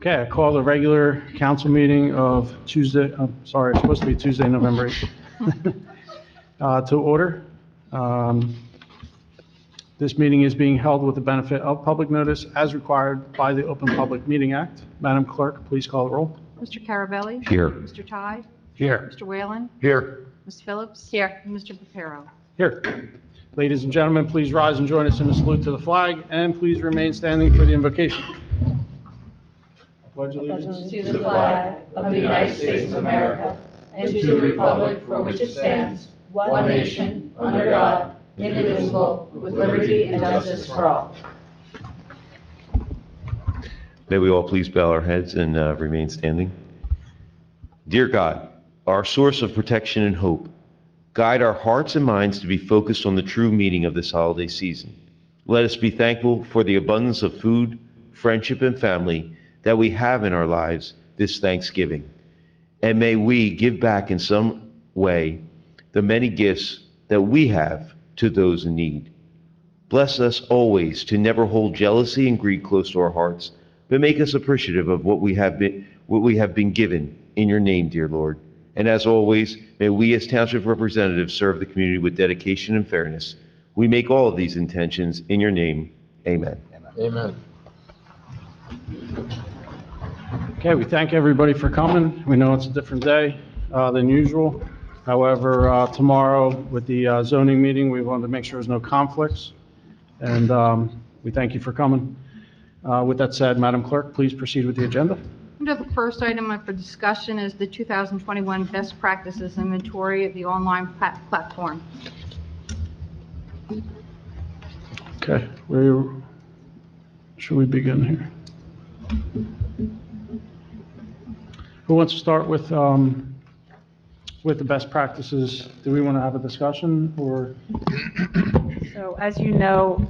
Okay, I call the regular council meeting of Tuesday, it's supposed to be Tuesday, November 8th, to order. This meeting is being held with the benefit of public notice as required by the Open Public Meeting Act. Madam Clerk, please call the roll. Mr. Carabelli? Here. Mr. Ty? Here. Mr. Whalen? Here. Ms. Phillips? Here. And Mr. Papero? Here. Ladies and gentlemen, please rise and join us in a salute to the flag, and please remain standing for the invocation. Pledge allegiance to the flag of the United States of America and to the republic for which it stands, one nation, under God, indivisible, with liberty and justice for all. May we all please bow our heads and remain standing. Dear God, our source of protection and hope, guide our hearts and minds to be focused on the true meaning of this holiday season. Let us be thankful for the abundance of food, friendship, and family that we have in our lives this Thanksgiving. And may we give back in some way the many gifts that we have to those in need. Bless us always to never hold jealousy and greed close to our hearts, but make us appreciative of what we have been given in your name, dear Lord. And as always, may we as Township representatives serve the community with dedication and fairness. We make all of these intentions in your name. Amen. Amen. Okay, we thank everybody for coming. We know it's a different day than usual. However, tomorrow with the zoning meeting, we wanted to make sure there's no conflicts. And we thank you for coming. With that said, Madam Clerk, please proceed with the agenda. Under the first item up for discussion is the 2021 Best Practices Inventory of the online platform. Okay, where should we begin here? Who wants to start with the best practices? Do we want to have a discussion or? So as you know,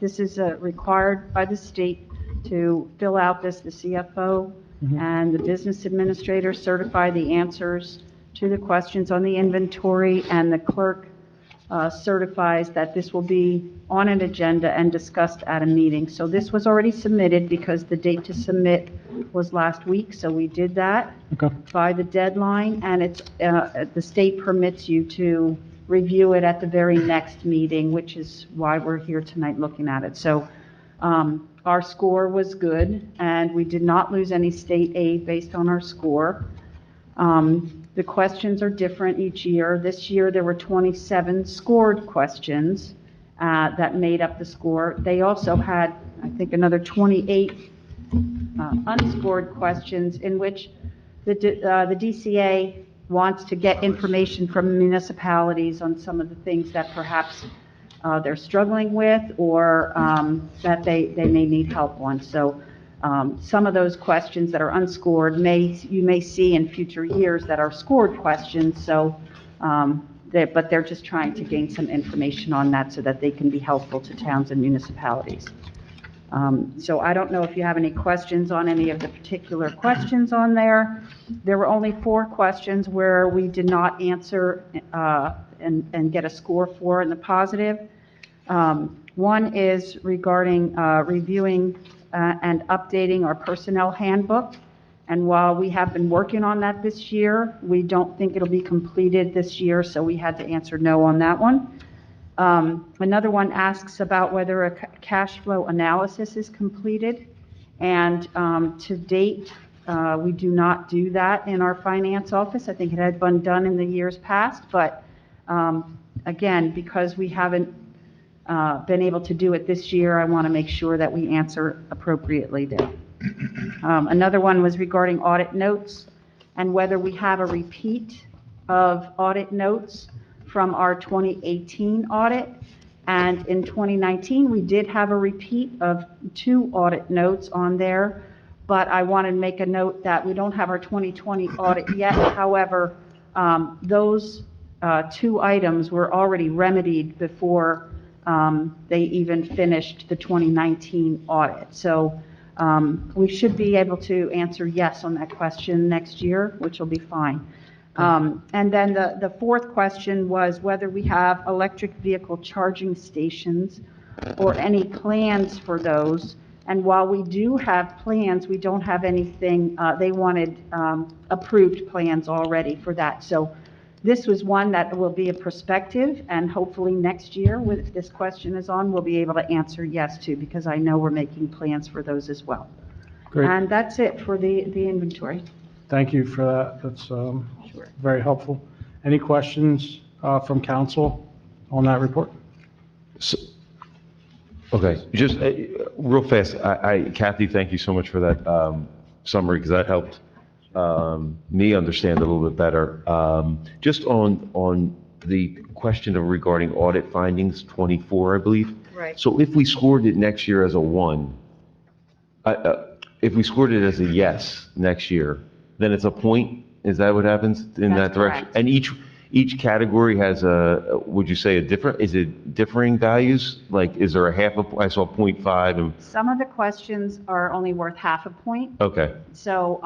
this is required by the state to fill out this, the CFO and the business administrator certify the answers to the questions on the inventory, and the clerk certifies that this will be on an agenda and discussed at a meeting. So this was already submitted because the date to submit was last week, so we did that by the deadline, and it's the state permits you to review it at the very next meeting, which is why we're here tonight looking at it. So our score was good, and we did not lose any state aid based on our score. The questions are different each year. This year there were 27 scored questions that made up the score. They also had, I think, another 28 unscored questions in which the DCA wants to get information from municipalities on some of the things that perhaps they're struggling with or that they may need help on. So some of those questions that are unscored you may see in future years that are scored questions. So, but they're just trying to gain some information on that so that they can be helpful to towns and municipalities. So I don't know if you have any questions on any of the particular questions on there. There were only 4 questions where we did not answer and get a score for in the positive. One is regarding reviewing and updating our personnel handbook. And while we have been working on that this year, we don't think it'll be completed this year, so we had to answer no on that one. Another one asks about whether a cash flow analysis is completed. And to date, we do not do that in our finance office. I think it had been done in the years past, but again, because we haven't been able to do it this year, I want to make sure that we answer appropriately there. Another one was regarding audit notes and whether we have a repeat of audit notes from our 2018 audit. And in 2019, we did have a repeat of 2 audit notes on there, but I wanted to make a note that we don't have our 2020 audit yet. However, those 2 items were already remedied before they even finished the 2019 audit. So we should be able to answer yes on that question next year, which will be fine. And then the 4th question was whether we have electric vehicle charging stations or any plans for those. And while we do have plans, we don't have anything, they wanted approved plans already for that. So this was one that will be a prospective, and hopefully next year, if this question is on, we'll be able to answer yes to, because I know we're making plans for those as well. Great. And that's it for the inventory. Thank you for that. That's Sure. very helpful. Any questions from council on that report? Okay, just real fast, Kathy, thank you so much for that summary, because that helped me understand a little bit better. Just on the question of regarding audit findings, 24, I believe. Right. So if we scored it next year as a 1, if we scored it as a yes next year, then it's a point? Is that what happens in that That's direction? correct. And each category has would you say is it differing values? Like, is there a half I saw 0.5 and, Some of the questions are only worth half a point. okay, So,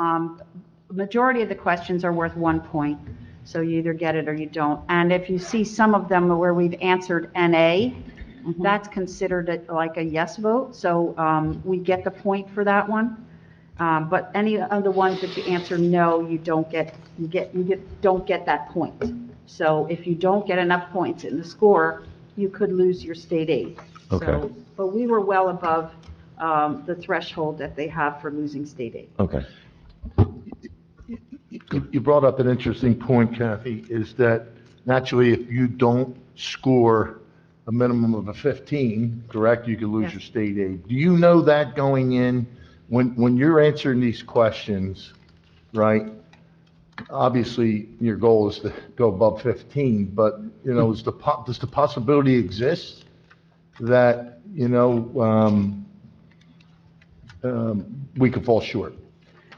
majority of the questions are worth 1 point, so you either get it or you don't. And if you see some of them where we've answered NA, that's considered like a yes vote, so we get the point for that one. But any of the ones that you answer no, you don't get that point. So if you don't get enough points in the score, you could lose your state aid. Okay. So, but we were well above the threshold that they have for losing state aid. okay. You brought up an interesting point, Kathy, is that naturally, if you don't score a minimum of a 15, correct, you could lose Yes. your state aid. Do you know that going in, when you're answering these questions, right? Obviously, your goal is to go above 15, but, does the possibility exist that, we could fall short?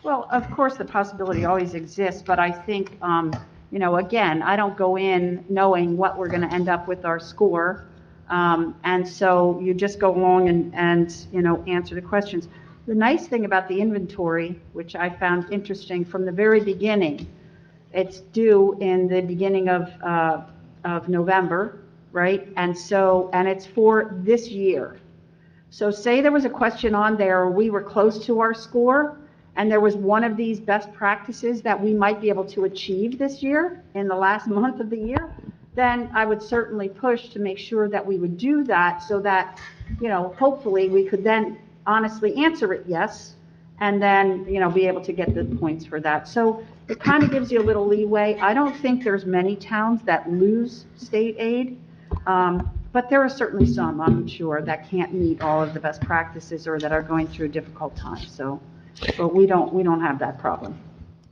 Well, of course, the possibility always exists, but I think, again, I don't go in knowing what we're going to end up with our score. And so you just go along and answer the questions. The nice thing about the inventory, which I found interesting from the very beginning, it's due in the beginning of November, right? And it's for this year. So say there was a question on there, or we were close to our score, and there was one of these best practices that we might be able to achieve this year in the last month of the year, then I would certainly push to make sure that we would do that, so that, hopefully we could then honestly answer it yes, and then, be able to get the points for that. So it kind of gives you a little leeway. I don't think there's many towns that lose state aid, but there are certainly some, I'm sure, that can't meet all of the best practices or that are going through a difficult time. So, but we don't have that problem.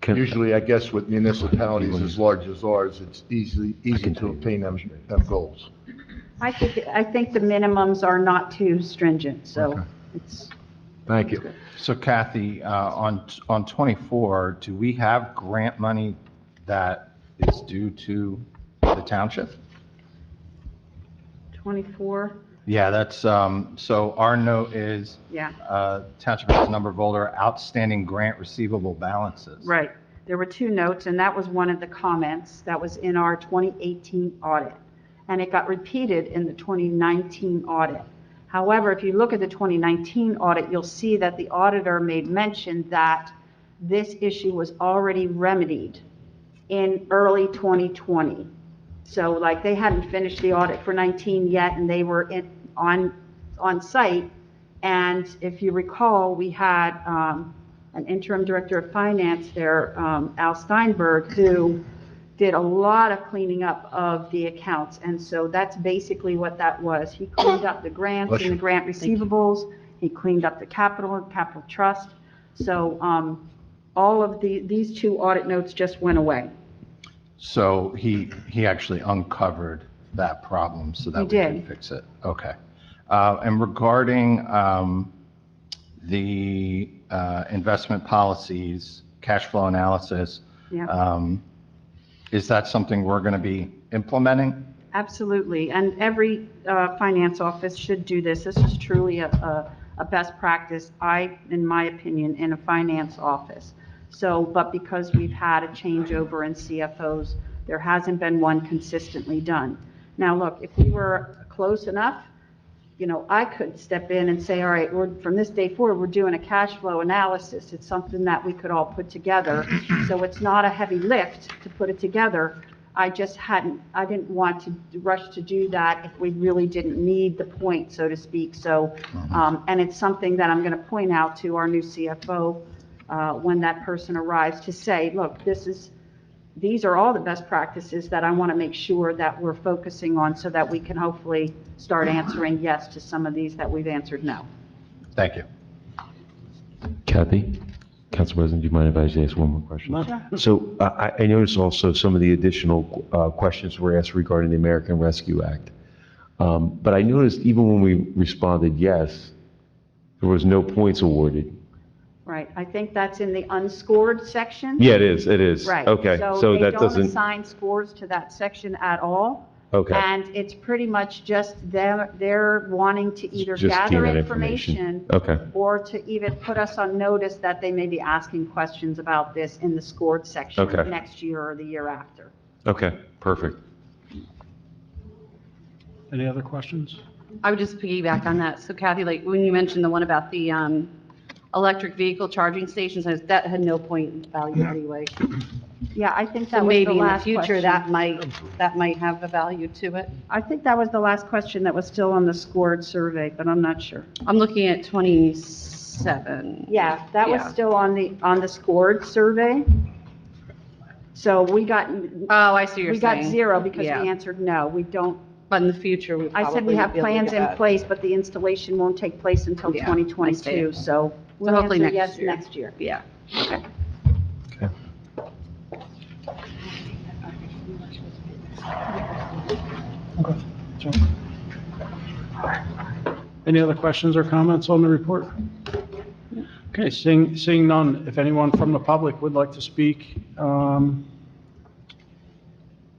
Usually, I guess with municipalities as large as ours, it's easy to obtain them goals. I think the minimums are not too stringent, so Okay. it's. Thank you. So Kathy, on 24, do we have grant money that is due to the township? 24, Yeah, that's, so our note is, yeah, township has a number of older outstanding grant receivable balances. right. There were 2 notes, and that was one of the comments that was in our 2018 audit, and it got repeated in the 2019 audit. However, if you look at the 2019 audit, you'll see that the auditor made mention that this issue was already remedied in early 2020. So like they hadn't finished the audit for 19 yet, and they were on site. And if you recall, we had an interim director of finance there, Al Steinberg, who did a lot of cleaning up of the accounts. And so that's basically what that was. He cleaned up the grants and the grant receivables. He cleaned up the capital trust. So all of these 2 audit notes just went away. So he actually uncovered that problem so that He we did. can fix it? Okay. And regarding the investment policies, cash flow analysis, Yeah. is that something we're going to be implementing? Absolutely, and every finance office should do this. This is truly a best practice, in my opinion, in a finance office. So, but because we've had a changeover in CFOs, there hasn't been one consistently done. Now, look, if we were close enough, I could step in and say, all right, from this day forward, we're doing a cash flow analysis. It's something that we could all put together. So it's not a heavy lift to put it together. I didn't want to rush to do that if we really didn't need the point, so to speak. So, and it's something that I'm going to point out to our new CFO when that person arrives to say, look, these are all the best practices that I want to make sure that we're focusing on so that we can hopefully start answering yes to some of these that we've answered no. Thank you. Kathy, Council President, do you mind if I just ask one more question? No. So I noticed also some of the additional questions were asked regarding the American Rescue Act. But I noticed even when we responded yes, there was no points awarded. Right, I think that's in the unscored section. Yeah, it is. Right. Okay, so they that don't doesn't, assign scores to that section at all. okay, And it's pretty much just they're wanting to either Just gather gain that information okay, or to even put us on notice that they may be asking questions about this in the scored section Okay. next year or the year after. okay, perfect. Any other questions? I would just piggyback on that. So Kathy, like when you mentioned the one about the electric vehicle charging stations, that had no point value anyway. Yeah, I think So that was the maybe in the last future, question. that might have a value to it. I think that was the last question that was still on the scored survey, but I'm not sure. I'm looking at 27. Yeah, that was Yeah. still on the scored survey. So we got, Oh, I see what you're we saying. got 0 because Yeah. we answered no. We don't, But in the future, we I probably said we have would be able to plans get in that. place, but the installation won't take place until Yeah, I see. 2022, so we'll hopefully answer next yes year. next year. Yeah, okay. Okay. Okay. Sure. Any other questions or comments on the report? Okay, seeing none, if anyone from the public would like to speak on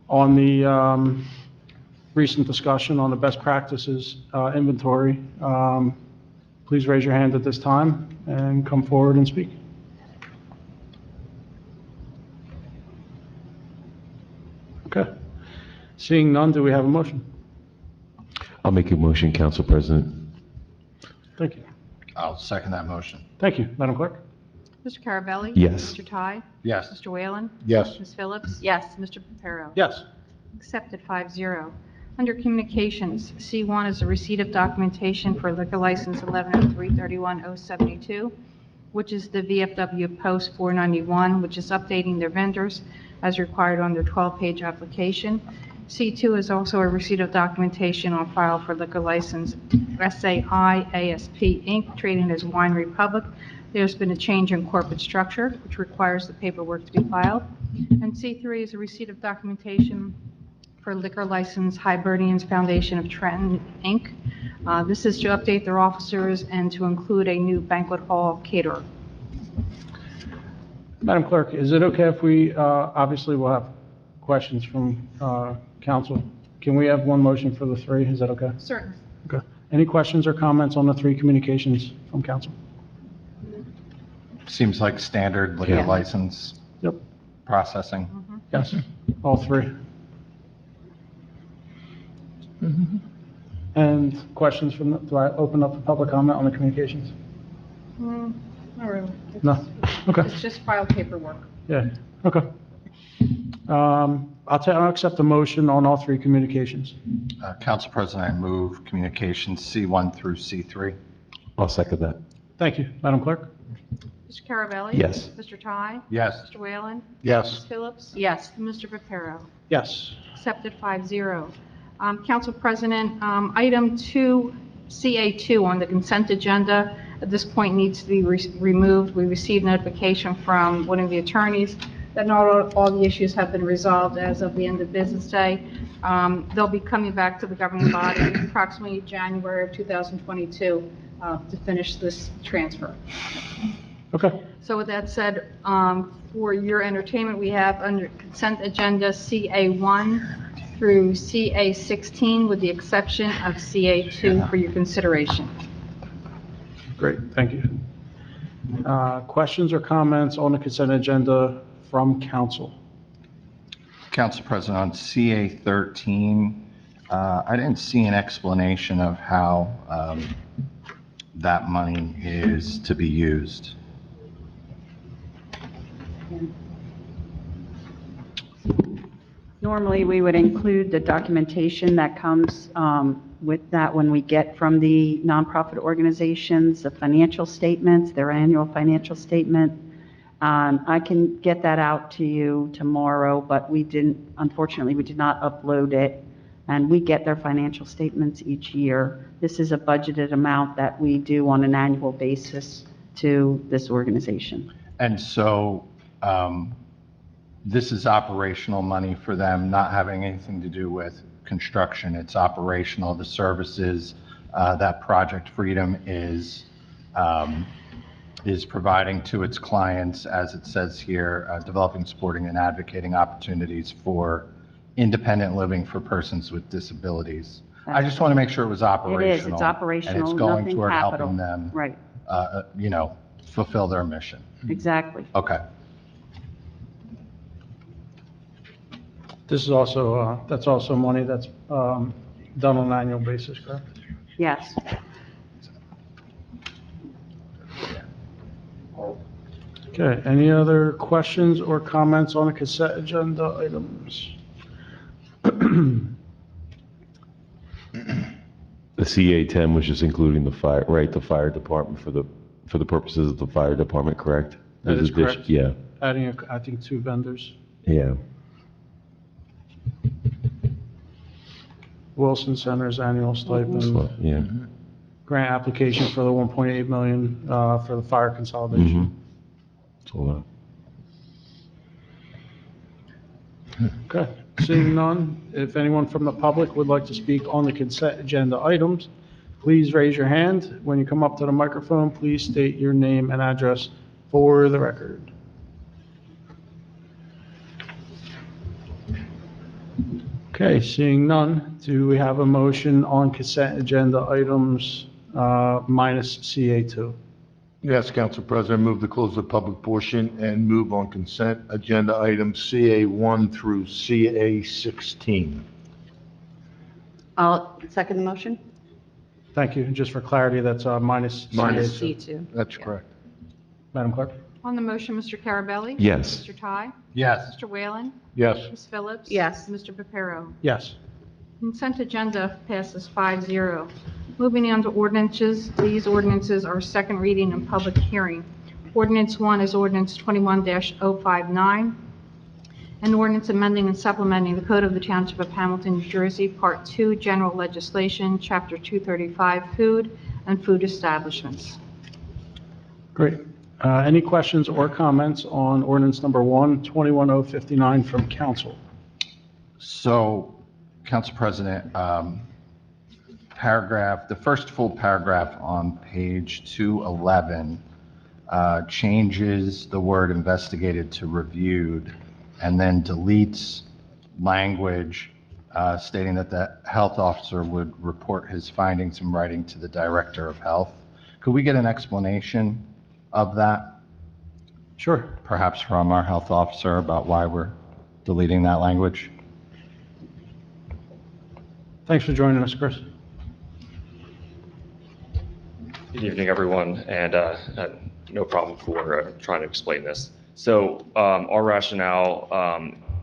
the recent discussion on the best practices inventory, please raise your hand at this time and come forward and speak. Okay. Seeing none, do we have a motion? I'll make a motion, Council President. Thank you. I'll second that motion. Thank you. Madam Clerk? Mr. Carabelli? Yes. Mr. Ty? Yes. Mr. Whalen? Yes. Ms. Phillips? Yes. Mr. Reparo? Yes. Accepted 5-0. Under Communications, C1 is a receipt of documentation for liquor license 1103-31-072, which is the VFW Post 491, which is updating their vendors as required on their 12-page application. C2 is also a receipt of documentation on file for liquor license SAI ASP Inc., trading as Wine Republic. There's been a change in corporate structure, which requires the paperwork to be filed. And C3 is a receipt of documentation for liquor license Hibernians Foundation of Trenton, Inc. This is to update their officers and to include a new banquet hall caterer. Madam Clerk, is it okay if we, obviously we'll have questions from council. Can we have one motion for the 3? Is that okay? Certainly. Okay. Any questions or comments on the 3 communications from council? Seems like standard liquor Yeah. license Yep. processing. Yes, all 3. And questions from, do I open up for public comment on the communications? Not really. No? Okay. It's just file paperwork. Yeah, okay. I'll accept the motion on all 3 communications. Council President, I move communications C1 through C3. I'll second that. Thank you. Madam Clerk? Mr. Carabelli? Yes. Mr. Ty? Yes. Mr. Whalen? Ms. Yes. Phillips? Yes. And Mr. Reparo? Yes. Accepted 5-0. Council President, item 2, CA2 on the consent agenda, at this point needs to be removed. We received notification from one of the attorneys that not all the issues have been resolved as of the end of business day. They'll be coming back to the governing body approximately January of 2022 to finish this transfer. Okay. So with that said, for your entertainment, we have under consent agenda CA1 through CA16 with the exception of CA2 for your consideration. Great, thank you. Questions or comments on the consent agenda from council? Council President, on CA13, I didn't see an explanation of how that money is to be used. Normally, we would include the documentation that comes with that when we get from the nonprofit organizations, the financial statements, their annual financial statement. I can get that out to you tomorrow, but unfortunately, we did not upload it, and we get their financial statements each year. This is a budgeted amount that we do on an annual basis to this organization. And so this is operational money for them, not having anything to do with construction. It's operational, the services that Project Freedom is providing to its clients, as it says here, developing, supporting, and advocating opportunities for independent living for persons with disabilities. I just want to make sure it was operational. It is, it's operational, And it's going nothing toward capital. helping them, Right, fulfill their mission. exactly. Okay. This is also, that's also money that's done on an annual basis, correct? Yes. Okay, any other questions or comments on the consent agenda items? The CA-10 was just including the fire, right, the fire department for the purposes of the fire department, correct? That is There's addition- correct. Yeah, Adding, I think, 2 vendors. yeah. Wilson Center's annual stipend, Yeah. grant application for the 1.8 million for the fire consolidation. Mhm. It's a lot. Okay, seeing none, if anyone from the public would like to speak on the consent agenda items, please raise your hand. When you come up to the microphone, please state your name and address for the record. Okay, seeing none, do we have a motion on consent agenda items minus CA2? Yes, Council President, move to close the public portion and move on consent agenda items CA1 through CA16. I'll second the motion. Thank you, and just for clarity, that's minus Minus. CA2. C2. That's Yeah. correct. Madam Clerk? On the motion, Mr. Carabelli? Yes. Mr. Ty? Yes. Mr. Whalen? Yes. Ms. Phillips? Yes. Mr. Pepero? Yes. Consent agenda passes 5-0. Moving on to ordinances, these ordinances are second reading and public hearing. Ordinance 1 is ordinance 21-059, an ordinance amending and supplementing the Code of the Township of Hamilton, New Jersey, Part 2, General Legislation, Chapter 235, Food and Food Establishments. Great. Any questions or comments on ordinance number 1, 21059 from council? So, Council President, the first full paragraph on page 211 changes the word investigated to reviewed, and then deletes language stating that the health officer would report his findings in writing to the Director of Health. Could we get an explanation of that, Sure. perhaps from our health officer, about why we're deleting that language? Thanks for joining us, Chris. Good evening, everyone, and no problem for trying to explain this. So our rationale,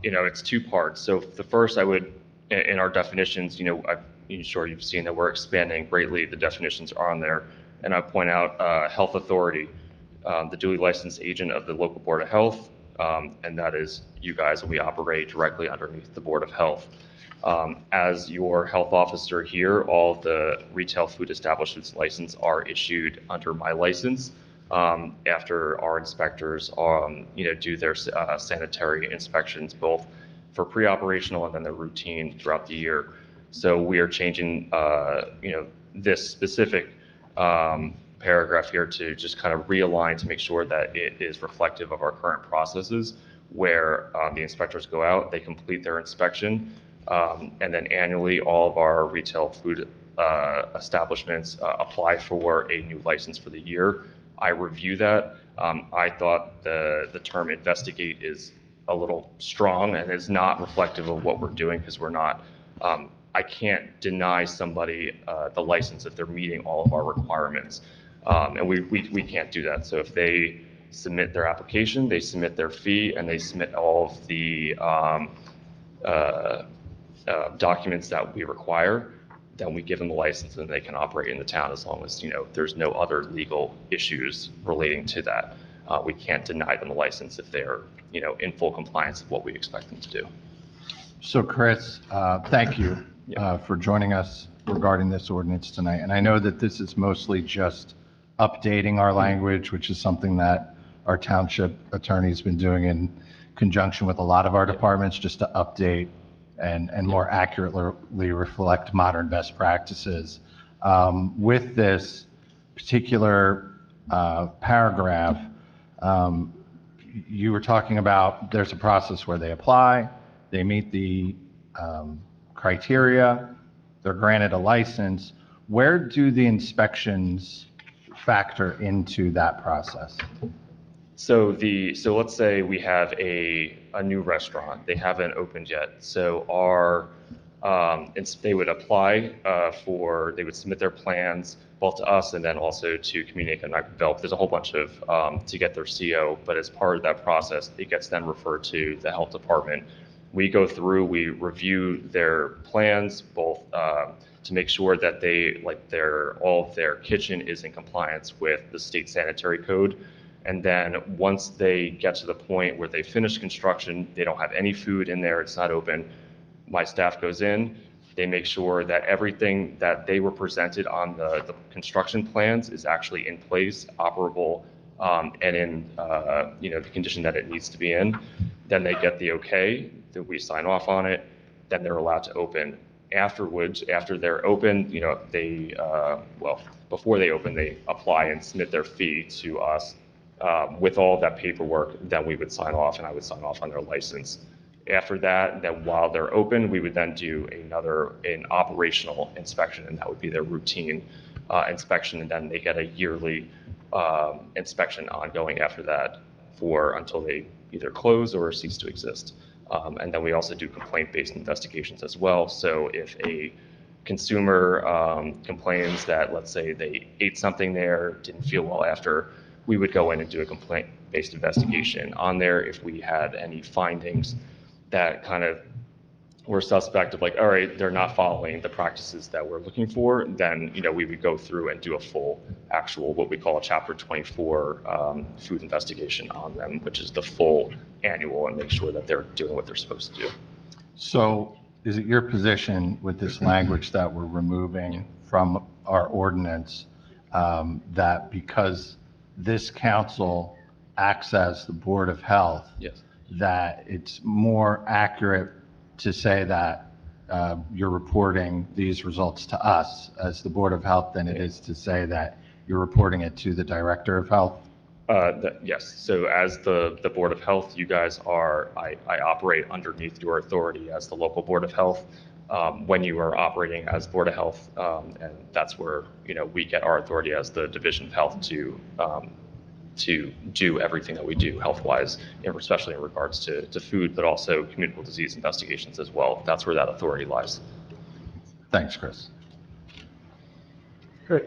it's 2 parts. So the first, in our definitions, I'm sure you've seen that we're expanding greatly. The definitions are on there, and I point out health authority, the duly licensed agent of the local Board of Health, and that is you guys, and we operate directly underneath the Board of Health. As your health officer here, all of the retail food establishments license are issued under my license after our inspectors do their sanitary inspections, both for pre-operational and then their routine throughout the year. So we are changing this specific paragraph here to just kind of realign to make sure that it is reflective of our current processes, where the inspectors go out, they complete their inspection, and then annually, all of our retail food establishments apply for a new license for the year. I review that. I thought the term investigate is a little strong and is not reflective of what we're doing, because we're not I can't deny somebody the license if they're meeting all of our requirements. And we can't do that. So if they submit their application, they submit their fee, and they submit all of the documents that we require, then we give them the license and they can operate in the town as long as, there's no other legal issues relating to that. We can't deny them the license if they're, in full compliance with what we expect them to do. So Chris, thank you for joining us regarding this ordinance tonight. And I know that this is mostly just updating our language, which is something that our township attorney's been doing in conjunction with a lot of our departments, just to update and more accurately reflect modern best practices. With this particular paragraph, you were talking about there's a process where they apply, they meet the criteria, they're granted a license. Where do the inspections factor into that process? So let's say we have a new restaurant. They haven't opened yet. So they would apply they would submit their plans both to us and then also to Community Economic Development. There's a whole bunch of to get their CO, but as part of that process, it gets then referred to the health department. We go through, we review their plans, both to make sure that all of their kitchen is in compliance with the state sanitary code. And then once they get to the point where they finish construction, they don't have any food in there, it's not open, my staff goes in, they make sure that everything that they were presented on the construction plans is actually in place, operable, and in the condition that it needs to be in. Then they get the okay, then we sign off on it, then they're allowed to open. Afterwards, after they're open, before they open, they apply and submit their fee to us. With all of that paperwork, then we would sign off, and I would sign off on their license. After that, then while they're open, we would then do an operational inspection, and that would be their routine inspection, and then they get a yearly inspection ongoing after that until they either close or cease to exist. And then we also do complaint-based investigations as well. So if a consumer complains that, let's say, they ate something there, didn't feel well after, we would go in and do a complaint-based investigation on there. If we had any findings that kind of were suspect of all right, they're not following the practices that we're looking for, then, we would go through and do a full actual, what we call a Chapter 24 food investigation on them, which is the full annual, and make sure that they're doing what they're supposed to do. So is it your position with this language that we're removing from our ordinance, that because this council acts as the Board of Health, Yes. that it's more accurate to say that you're reporting these results to us as the Board of Health than it is to say that you're reporting it to the Director of Health? Yes. So as the Board of Health, you guys I operate underneath your authority as the local Board of Health. When you are operating as Board of Health, and that's where, we get our authority as the Division of Health to do everything that we do health-wise, especially in regards to food, but also communicable disease investigations as well. That's where that authority lies. Thanks, Chris. Great.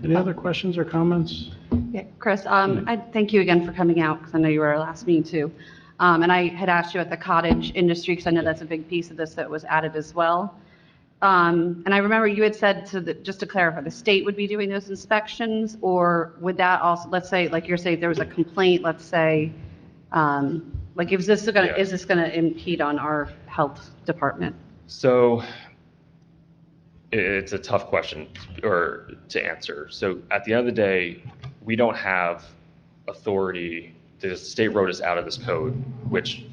Any other questions or comments? Yeah, Chris, I thank you again for coming out, because I know you were our last meeting too. And I had asked you at the cottage industry, because I know that's a big piece of this that was added as well. And I remember you had said, just to clarify, the state would be doing those inspections, or would that also, let's say, like you're saying, there was a complaint, let's say, is this going to impede on our health department? So it's a tough question to answer. So at the end of the day, we don't have authority. The state wrote us out of this code, which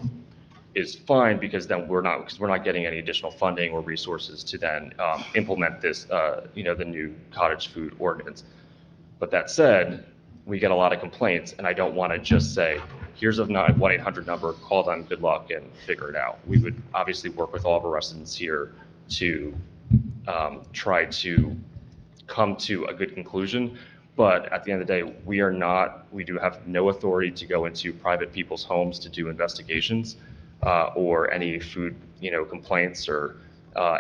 is fine, because then we're not getting any additional funding or resources to then implement this, the new cottage food ordinance. But that said, we get a lot of complaints, and I don't want to just say, here's a 1-800 number, call them, good luck, and figure it out. We would obviously work with all of our residents here to try to come to a good conclusion. But at the end of the day, we do have no authority to go into private people's homes to do investigations or any food, complaints or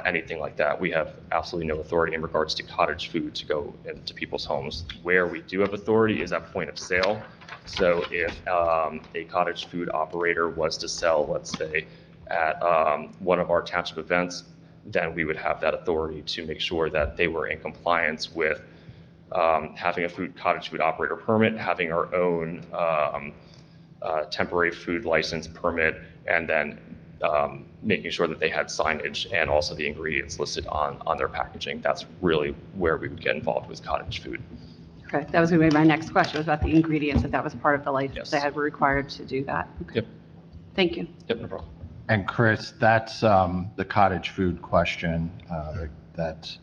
anything like that. We have absolutely no authority in regards to cottage food to go into people's homes. Where we do have authority is at point of sale. So if a cottage food operator was to sell, let's say, at one of our township events, then we would have that authority to make sure that they were in compliance with having a cottage food operator permit, having our own temporary food license permit, and then making sure that they had signage and also the ingredients listed on their packaging. That's really where we would get involved with cottage food. Okay, that was going to be my next question, was about the ingredients, if that was part of the license, Yes. they were required to do that. Okay. Yep. Thank you. Yep, no problem. And Chris, that's the cottage food question that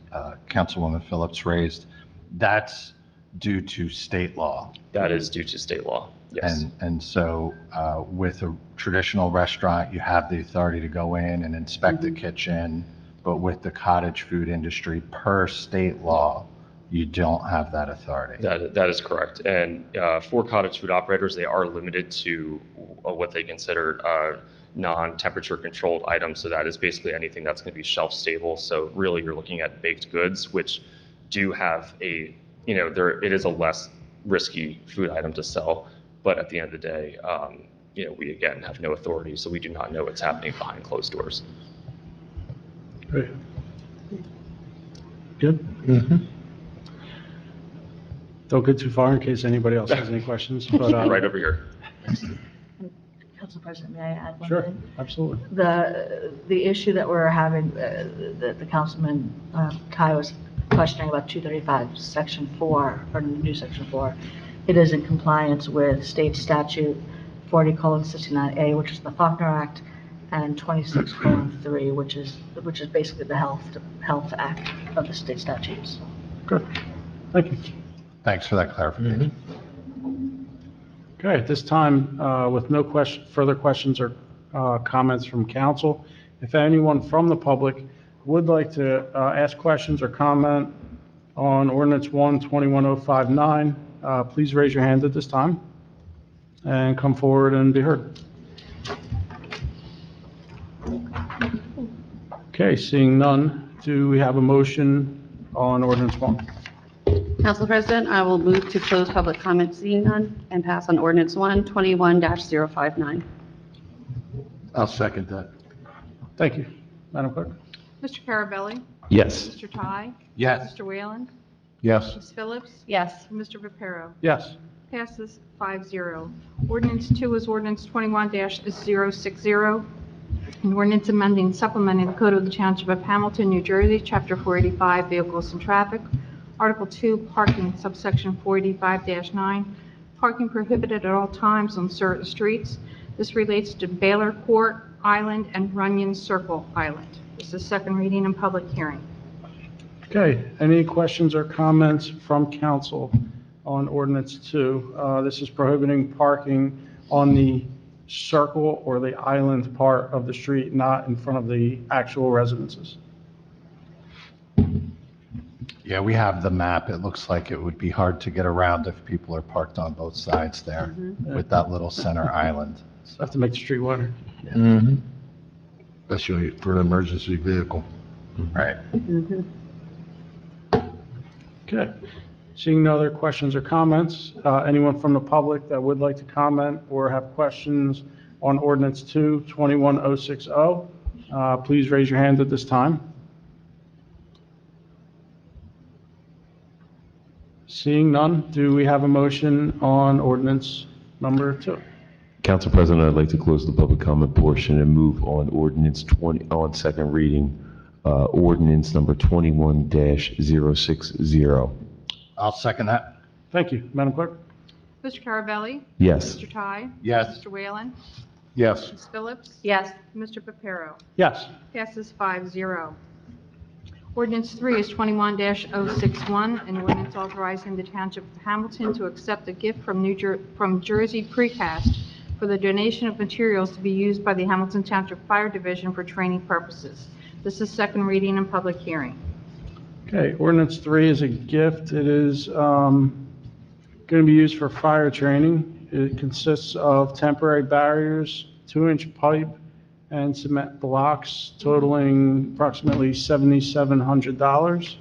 Councilwoman Phillips raised. That's due to state law. That is due to state law. Yes. And so with a traditional restaurant, you have the authority to go in and inspect the kitchen, but with the cottage food industry, per state law, you don't have that authority. That is correct. And for cottage food operators, they are limited to what they consider non-temperature controlled items. So that is basically anything that's going to be shelf stable. So really you're looking at baked goods, which do have it is a less risky food item to sell. But at the end of the day, we again have no authority, so we do not know what's happening behind closed doors. Great. Good? Don't get too far in case anybody else has any questions, but. Right over here. Council President, may I add one Sure, thing? absolutely. The issue that we're having, that the Councilman Kai was questioning about 235, Section 4, or new Section 4, it is in compliance with State Statute 40:69A, which is the Faulkner Act, and 26:3, which is basically the Health Act of the state statutes. Good. Thank you. Thanks for that clarification. Okay, at this time, with no further questions or comments from council, if anyone from the public would like to ask questions or comment on Ordinance 1-21059, please raise your hand at this time and come forward and be heard. Okay, seeing none, do we have a motion on Ordinance 1? Council President, I will move to close public comment, seeing none, and pass on ordinance 121-059. I'll second that. Thank you. Madam Clerk? Mr. Carabelli? Yes. Mr. Ty? Yes. Mr. Whalen? Yes. Ms. Phillips? Yes. And Mr. Reparo? Yes. Passes 5-0. Ordinance 2 is ordinance 21-060, an ordinance amending and supplementing the Code of the Township of Hamilton, New Jersey, Chapter 485, Vehicles and Traffic, Article 2, Parking, subsection 485-9, parking prohibited at all times on certain streets. This relates to Baylor Court Island and Runyon Circle Island. This is second reading and public hearing. Okay, any questions or comments from council on Ordinance 2? This is prohibiting parking on the circle or the island part of the street, not in front of the actual residences. Yeah, we have the map. It looks like it would be hard to get around if people are parked on both sides there with that little center island. Have to make the street wider. Mm-hmm. Especially for an emergency vehicle. Right. Okay, seeing no other questions or comments, anyone from the public that would like to comment or have questions on Ordinance 2-21060, please raise your hand at this time. Seeing none, do we have a motion on Ordinance number 2? Council President, I'd like to close the public comment portion and move on Ordinance 20, on second reading, Ordinance number 21-060. I'll second that. Thank you. Madam Clerk? Mr. Carabelli? Yes. Mr. Ty? Yes. Mr. Whalen? Yes. Ms. Phillips? Yes. Mr. Reparo? Yes. Passes 5-0. Ordinance 3 is 21-061, an ordinance authorizing the Township of Hamilton to accept a gift from Jersey Precast for the donation of materials to be used by the Hamilton Township Fire Division for training purposes. This is second reading and public hearing. Okay, Ordinance 3 is a gift. It is going to be used for fire training. It consists of temporary barriers, 2-inch pipe, and cement blocks totaling approximately $7,700.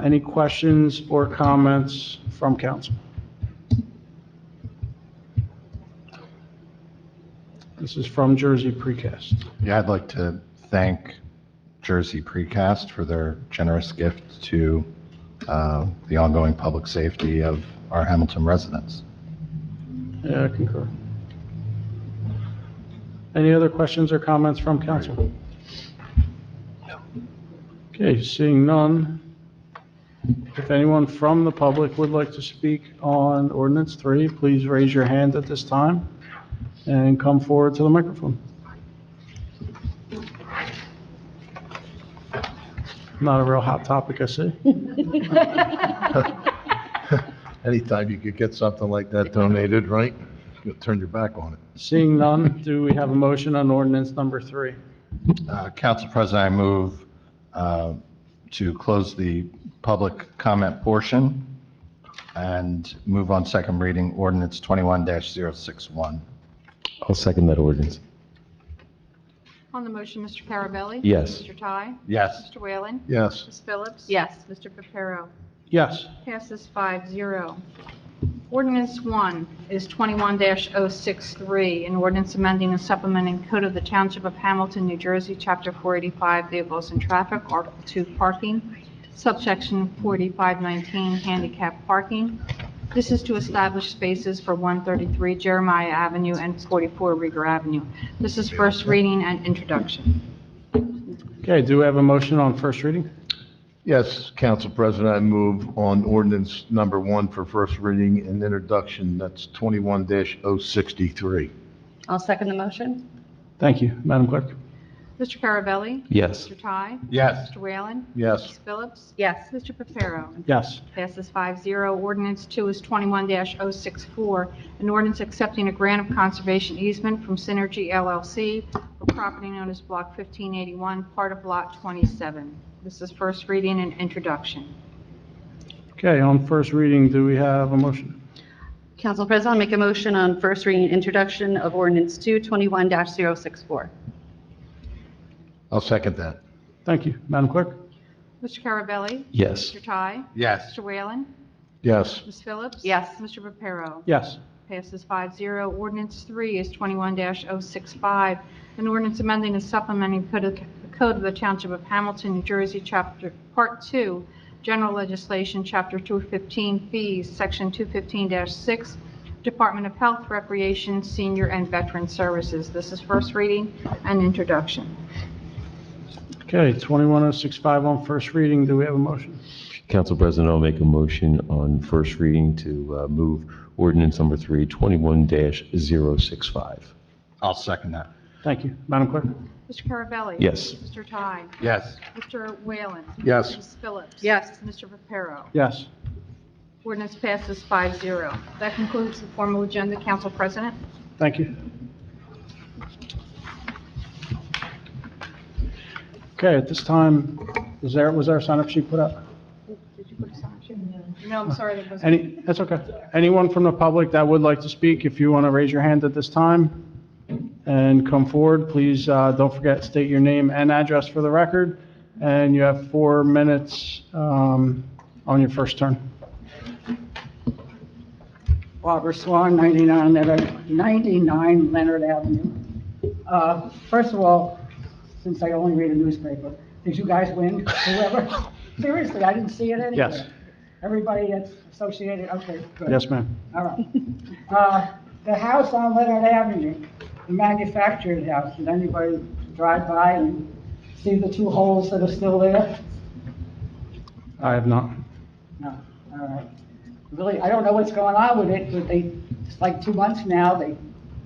Any questions or comments from council? This is from Jersey Precast. Yeah, I'd like to thank Jersey Precast for their generous gift to the ongoing public safety of our Hamilton residents. Yeah, I concur. Any other questions or comments from council? Okay, seeing none. If anyone from the public would like to speak on Ordinance 3, please raise your hand at this time and come forward to the microphone. Not a real hot topic, I see. Anytime you could get something like that donated, right? You'll turn your back on it. Seeing none, do we have a motion on ordinance number 3? Council President, I move to close the public comment portion and move on second reading ordinance 21-061. I'll second that ordinance. On the motion, Mr. Carabelli? Yes. Mr. Ty? Yes. Mr. Whalen? Yes. Ms. Phillips? Yes. Mr. Pepero? Yes. Passes 5-0. Ordinance 1 is 21-063, an ordinance amending and supplementing Code of the Township of Hamilton, New Jersey, Chapter 485, Vehicles and Traffic, Article 2, Parking, subsection 4519, Handicap Parking. This is to establish spaces for 133 Jeremiah Avenue and 44 Rieger Avenue. This is first reading and introduction. Okay, do we have a motion on first reading? Yes, Council President, I move on ordinance number 1 for first reading and introduction. That's 21-063. I'll second the motion. Thank you. Madam Clerk? Mr. Carabelli? Yes. Mr. Ty? Yes. Mr. Whalen? Yes. Ms. Phillips? Yes. Mr. Pepero? Yes. Passes 5-0. Ordinance 2 is 21-064, an ordinance accepting a grant of conservation easement from Synergy LLC for property known as Block 1581, part of Lot 27. This is first reading and introduction. Okay, on first reading, do we have a motion? Council President, I'll make a motion on first reading and introduction of ordinance 2, 21-064. I'll second that. Thank you. Madam Clerk? Mr. Carabelli? Yes. Mr. Ty? Yes. Mr. Whalen? Yes. Ms. Phillips? Yes. Mr. Pepero? Yes. Passes 5-0. Ordinance 3 is 21-065, an ordinance amending and supplementing the Code of the Township of Hamilton, New Jersey, Chapter Part 2, General Legislation, Chapter 215, Fees, Section 215-6, Department of Health, Recreation, Senior, and Veteran Services. This is first reading and introduction. Okay, 21-065 on first reading. Do we have a motion? Council President, I'll make a motion on first reading to move ordinance number 3, 21-065. I'll second that. Thank you. Madam Clerk? Mr. Carabelli? Yes. Mr. Ty? Yes. Mr. Whalen? Yes. Ms. Phillips? Yes. Mr. Pepero? Yes. Ordinance passes 5-0. That concludes the formal agenda, Council President. Thank you. Okay, at this time, was there a sign-up sheet put up? Did you put a sign sheet? No, I'm sorry, there wasn't. That's okay. Anyone from the public that would like to speak, if you want to raise your hand at this time and come forward, please don't forget, state your name and address for the record, and you have 4 minutes on your first turn. Barbara Swan, 99 Leonard Avenue. First of all, since I only read a newspaper, did you guys win, whoever? Seriously, I didn't see it anywhere. Yes. Everybody that's associated, okay, good. Yes, ma'am. All right. The house on Leonard Avenue, the manufactured house, did anybody drive by and see the 2 holes that are still there? I have not. No, all right. Really, I don't know what's going on with it, but it's like 2 months now, they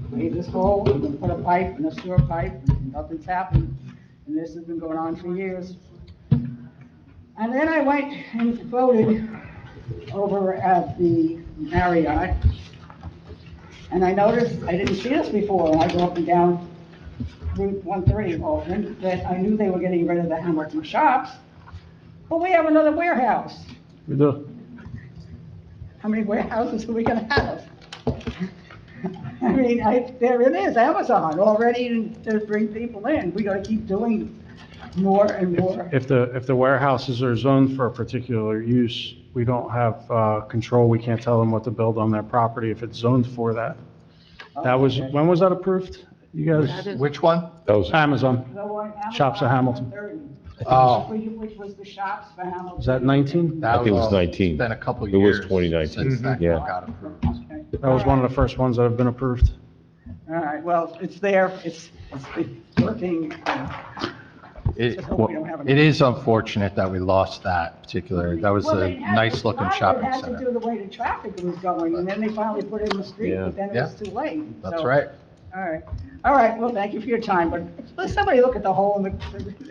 made this hole, and they put a pipe and a sewer pipe, and nothing's happened. And this has been going on for years. And then I went and voted over at the Marriott, and I noticed, I didn't see this before, when I go up and down Route 130 in Albany, that I knew they were getting rid of the Hamilton shops, but we have another warehouse. We do. How many warehouses are we gonna have? I mean, there it is, Amazon, already to bring people in. We gotta keep doing more and more. If the warehouses are zoned for a particular use, we don't have control. We can't tell them what to build on their property if it's zoned for that. That was, when was that approved? You guys, Which one? Amazon. The one, Shops at Amazon Hamilton. 30, Oh. Which was the shops for Hamilton. Is that 19? That I think it was 19. It's been a couple It was years. 2019. Since that Yeah. got approved. Okay. That was one of the first ones that have been approved. All right, well, it's there, it's working. Just hope we don't have any- It is unfortunate that we lost that particular, that was Well, a they had- nice looking part of shopping it had to do center. the way the traffic was going, and then they finally put it in the street, Yeah. but then it was too late. That's So, right. All right, well, thank you for your time, but let somebody look at the hole in the.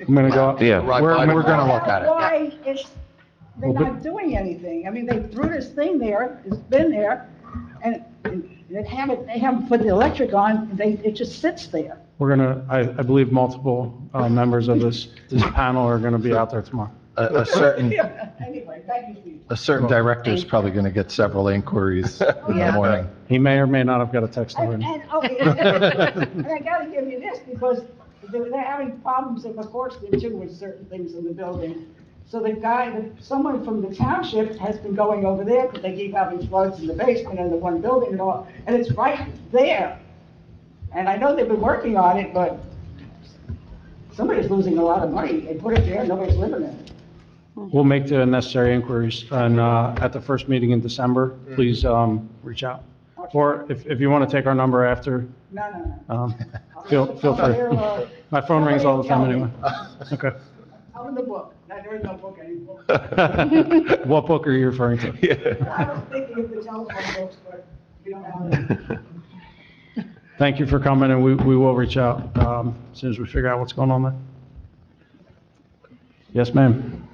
I'm gonna go, Yeah. Right, we're gonna look at it. Why it's, they're Well, not doing anything. I mean, they threw this thing there, it's been there, and they haven't put the electric on, it just sits there. we're gonna, I believe multiple members of this panel are gonna be out there tomorrow. A certain, Anyway, thank you, Steve. a certain director is probably gonna get several inquiries in the morning. He may or may not have got a text And, already. and, okay, and I gotta give you this, because they're having problems, and of course, there too, with certain things in the building. So someone from the township has been going over there, because they keep having floods in the basement and the one building and all, and it's right there. And I know they've been working on it, but somebody's losing a lot of money. They put it there, nobody's living in it. We'll make the necessary inquiries, and at the first meeting in December, please reach out. Or if you want to take our number after, No. feel free. My phone rings all the time anyway. Okay. I'm in the book. No, there is no book anymore. What book are you referring to? I was thinking of the telephone books, but we don't have it. Thank you for coming, and we will reach out as soon as we figure out what's going on there. Yes, ma'am.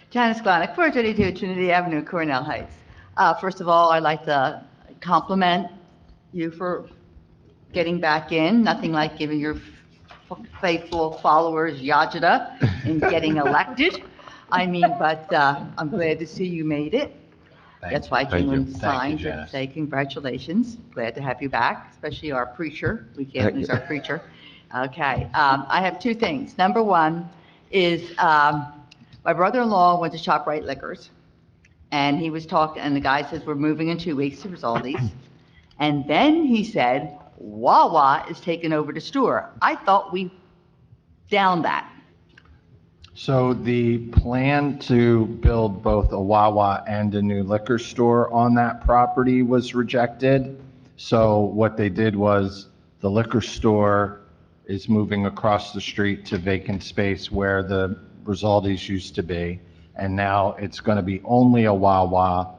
Janice Glonick, 432 Trinity Avenue, Cornell Heights. First of all, I'd like to compliment you for getting back in. Nothing like giving your faithful followers yajita and getting elected. I mean, but I'm glad to see you made it. That's why I Thank came you. and Thank you, signed to Janice. say congratulations. Glad to have you back, especially our preacher. We can't Thank lose you. our preacher. Okay, I have two things. Number one is, my brother-in-law went to ShopRite Liquors, and he was talking, and the guy says, we're moving in 2 weeks to resolve these. And then he said, Wawa is taking over the store. I thought we downed that. So the plan to build both a Wawa and a new liquor store on that property was rejected. So what they did was the liquor store is moving across the street to vacant space where the Rizaldi's used to be. And now it's going to be only a Wawa.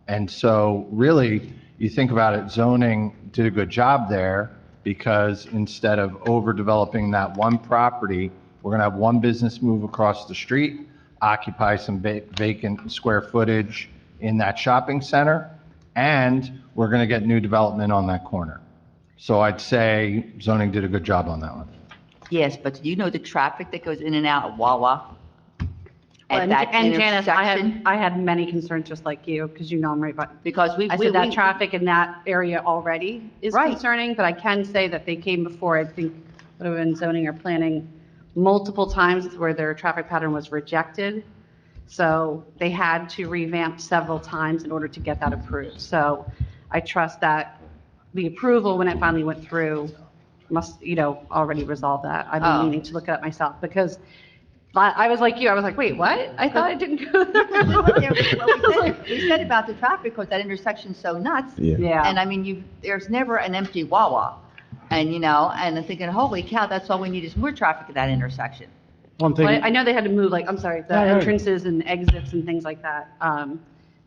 And so really, you think about it, zoning did a good job there because instead of overdeveloping that one property, we're going to have one business move across the street, occupy some vacant square footage in that shopping center, and we're going to get new development on that corner. So I'd say zoning did a good job on that one. Yes, but do you know the traffic that goes in and out of Wawa? At And that and Janice, intersection? I had many concerns just like you, because you know I'm right, but Because we. I said that traffic in that area already is Right. concerning, but I can say that they came before, I think, would have been zoning or planning multiple times where their traffic pattern was rejected. So they had to revamp several times in order to get that approved. So I trust that the approval, when it finally went through, must, already resolve that. I've Oh. been meaning to look at it myself, because I was like you, I was like, wait, what? I thought it didn't go through. We said about the traffic, because that intersection's so nuts. Yeah. And I mean, there's never an empty Wawa. And, and I'm thinking, holy cow, that's all we need is more traffic at that intersection. One thing. Well, I know they had to move, like, I'm sorry, the No, no. entrances and exits and things like that,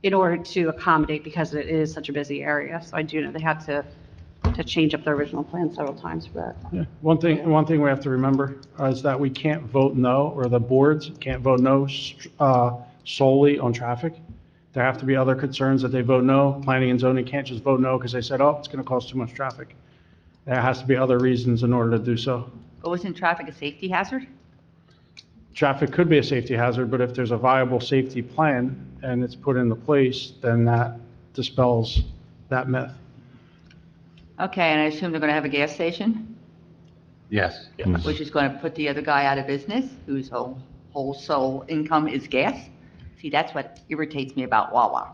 in order to accommodate, because it is such a busy area. So I do know they had to change up their original plan several times for that. Yeah. One thing we have to remember is that we can't vote no, or the boards can't vote no solely on traffic. There have to be other concerns that they vote no. Planning and zoning can't just vote no because they said, oh, it's going to cause too much traffic. There has to be other reasons in order to do so. But wasn't traffic a safety hazard? traffic could be a safety hazard, but if there's a viable safety plan and it's put into place, then that dispels that myth. Okay, and I assume they're going to have a gas station, Yes. which is going to put the other guy out of business, whose whole sole income is gas. See, that's what irritates me about Wawa.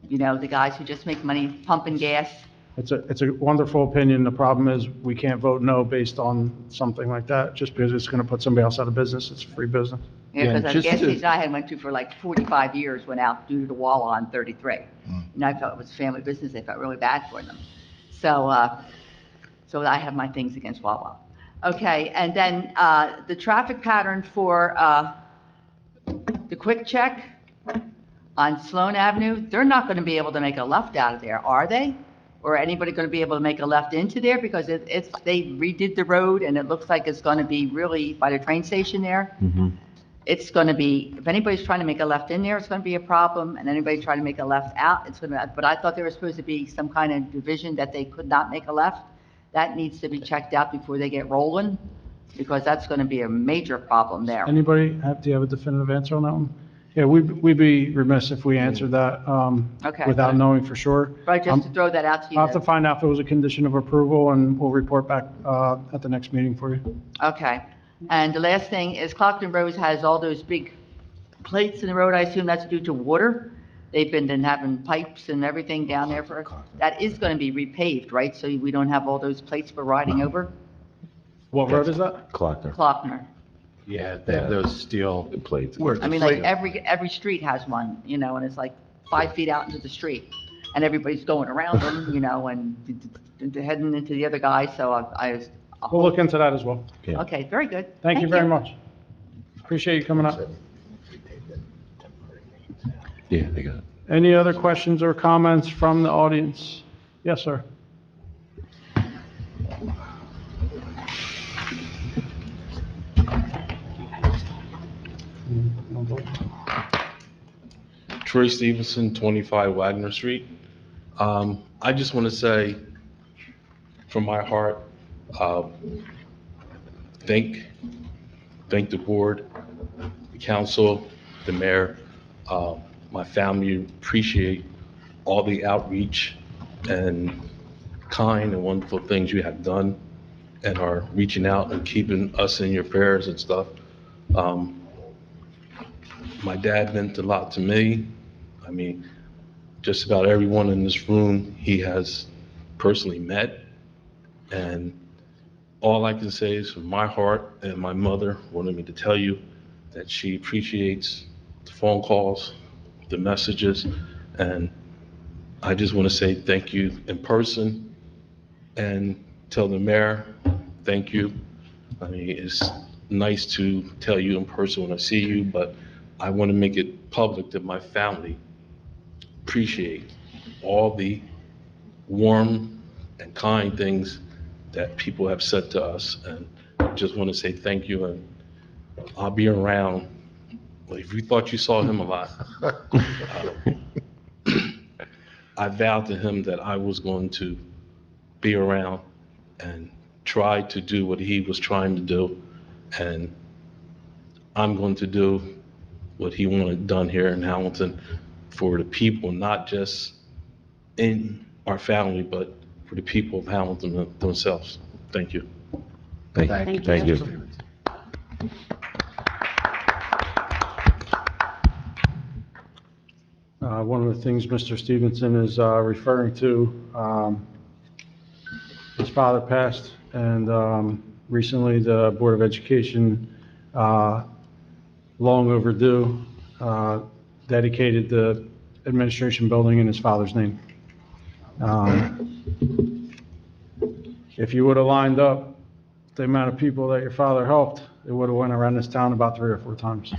You know, the guys who just make money pumping gas. It's a wonderful opinion. The problem is we can't vote no based on something like that, just because it's going to put somebody else out of business. It's free business. Yeah, Yeah, because the just gas to- station I had went to for like 45 years went out due to the Wawa on 33. And I felt it was family business. I felt really bad for them. So I have my things against Wawa. Okay, and then the traffic pattern for the quick check on Sloan Avenue, they're not going to be able to make a left out of there, are they? Or anybody going to be able to make a left into there? Because they redid the road and it looks like it's going to be really by the train station there. It's going to be, if anybody's trying to make a left in there, it's going to be a problem. And anybody trying to make a left out, it's going to, but I thought there was supposed to be some kind of division that they could not make a left. That needs to be checked out before they get rolling, because that's going to be a major problem there. Anybody do you have a definitive answer on that one? Yeah, we'd be remiss if we answered that Okay. without knowing for sure. But just to throw that out to you. I'll have to find out if it was a condition of approval, and we'll report back at the next meeting for you. Okay. And the last thing is Clockton Rose has all those big plates in the road. I assume that's due to water. They've been having pipes and everything down there that is going to be repaved, right? So we don't have all those plates we're riding over? What road is that? Clockner. Yeah, they have those steel Plates. I mean, like every street has one, you know, and it's like 5 feet out into the street. And everybody's going around them, you know, and heading into the other guy. So We'll look into that as well. okay, very good. Thank you very much. Appreciate you coming up. Yeah, they got it. Any other questions or comments from the audience? Yes, sir. Troy Stevenson, 25 Wagner Street. I just want to say, from my heart, thank the board, the council, the mayor, my family. Appreciate all the outreach and kind and wonderful things you have done and are reaching out and keeping us in your prayers and stuff. My dad meant a lot to me. I mean, just about everyone in this room he has personally met. And all I can say is from my heart, and my mother wanted me to tell you that she appreciates the phone calls, the messages, and I just want to say thank you in person and tell the mayor thank you. I mean, it's nice to tell you in person when I see you, but I want to make it public that my family appreciate all the warm and kind things that people have said to us. And I just want to say thank you, and I'll be around. If you thought you saw him a lot, I vowed to him that I was going to be around and try to do what he was trying to do. And I'm going to do what he wanted done here in Hamilton for the people, not just in our family, but for the people of Hamilton themselves. Thank you. Thank you. One of the things Mr. Stevenson is referring to, his father passed, and recently the Board of Education, long overdue, dedicated the administration building in his father's name. If you would have lined up the amount of people that your father helped, it would have went around this town about 3 or 4 times.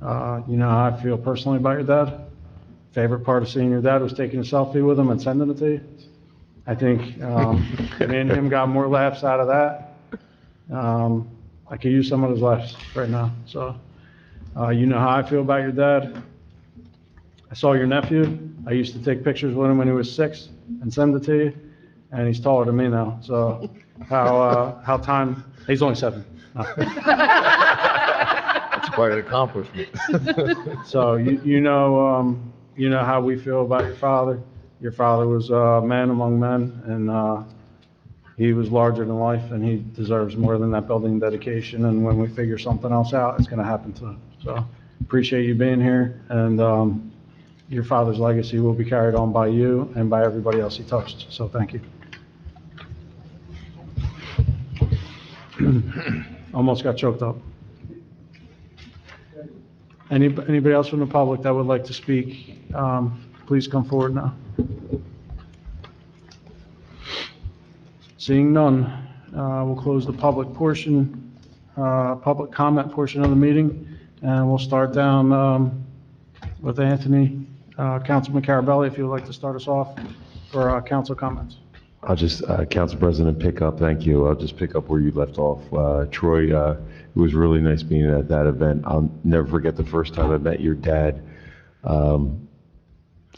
You know how I feel personally about your dad. Favorite part of seeing your dad was taking a selfie with him and sending it to you. I think me and him got more laughs out of that. I could use some of those laughs right now. So you know how I feel about your dad. I saw your nephew. I used to take pictures with him when he was 6 and send it to you. And he's taller than me now. So how time, he's only 7. No. quite an accomplishment. So you know how we feel about your father. Your father was a man among men, and he was larger than life, and he deserves more than that building dedication. And when we figure something else out, it's going to happen to him. So appreciate you being here, and your father's legacy will be carried on by you and by everybody else he touched. So thank you. Almost got choked up. Anybody else from the public that would like to speak, please come forward now. Seeing none, we'll close the public portion, public comment portion of the meeting, and we'll start down with Anthony. Councilman Carabelli, if you would like to start us off for council comments. I'll just, Council President, thank you. I'll just pick up where you left off. Troy, it was really nice being at that event. I'll never forget the first time I met your dad,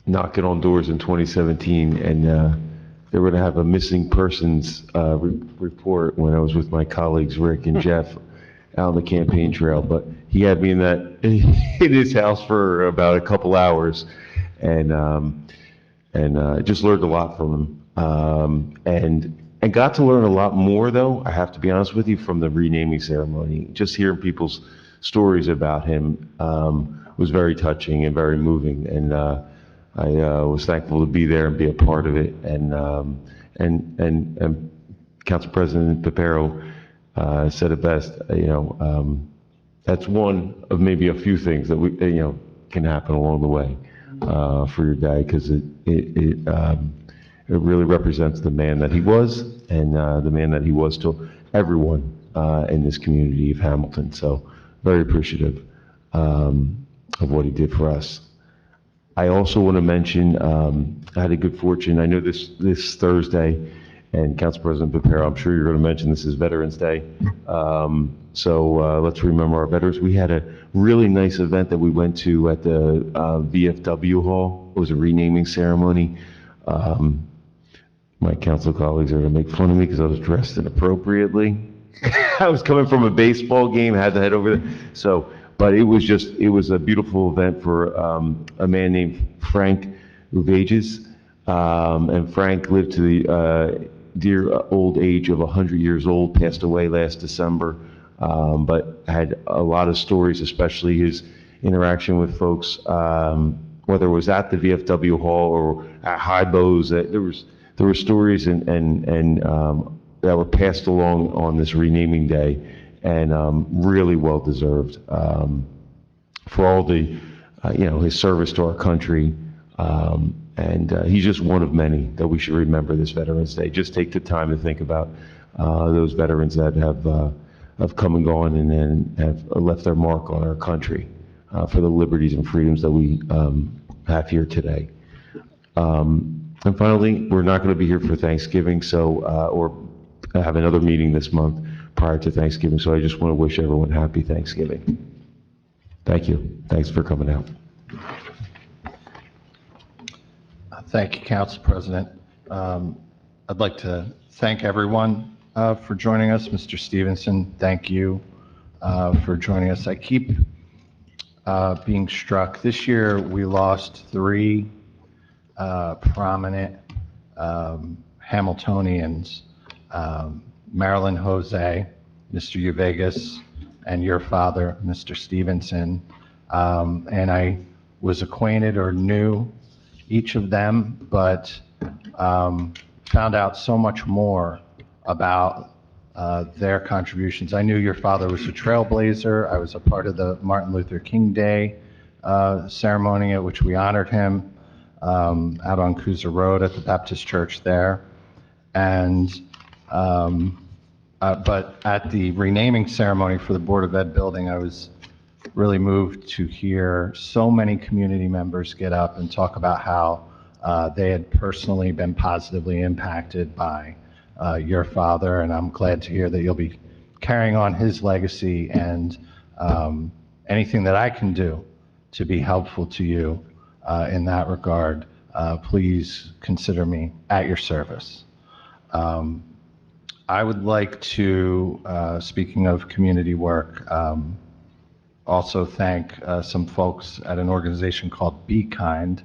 knocking on doors in 2017, and they were going to have a missing persons report when I was with my colleagues, Rick and Jeff, out on the campaign trail. But he had me in his house for about a couple hours, and just learned a lot from him. And got to learn a lot more, though, I have to be honest with you, from the renaming ceremony. Just hearing people's stories about him was very touching and very moving, and I was thankful to be there and be a part of it. And Council President Pepero said it best. That's one of maybe a few things that we can happen along the way for your dad, because it really represents the man that he was, and the man that he was to everyone in this community of Hamilton. So very appreciative of what he did for us. I also want to mention, I had a good fortune. I know this Thursday, and Council President Pepero, I'm sure you're going to mention this is Veterans Day. So let's remember our veterans. We had a really nice event that we went to at the VFW Hall. It was a renaming ceremony. My council colleagues are going to make fun of me because I was dressed inappropriately. I was coming from a baseball game, had to head over there. But it was a beautiful event for a man named Frank Uvages. And Frank lived to the dear old age of 100 years old, passed away last December, but had a lot of stories, especially his interaction with folks, whether it was at the VFW Hall or at Highbows. There were stories and that were passed along on this renaming day, and really well deserved for all the his service to our country. And he's just one of many that we should remember this Veterans Day. Just take the time to think about those veterans that have come and gone and have left their mark on our country for the liberties and freedoms that we have here today. And finally, we're not going to be here for Thanksgiving, or have another meeting this month prior to Thanksgiving. So I just want to wish everyone happy Thanksgiving. Thank you. Thanks for coming out. Thank you, Council President. I'd like to thank everyone for joining us. Mr. Stevenson, thank you for joining us. I keep being struck. This year, we lost 3 prominent Hamiltonians, Marilyn Jose, Mr. Uvegas, and your father, Mr. Stevenson. And I was acquainted or knew each of them, but found out so much more about their contributions. I knew your father was a trailblazer. I was a part of the Martin Luther King Day ceremony at which we honored him out on Coosa Road at the Baptist Church there. And but at the renaming ceremony for the Board of Ed building, I was really moved to hear so many community members get up and talk about how they had personally been positively impacted by your father, and I'm glad to hear that you'll be carrying on his legacy, and anything that I can do to be helpful to you in that regard, please consider me at your service. I would like to, speaking of community work, also thank some folks at an organization called Be Kind,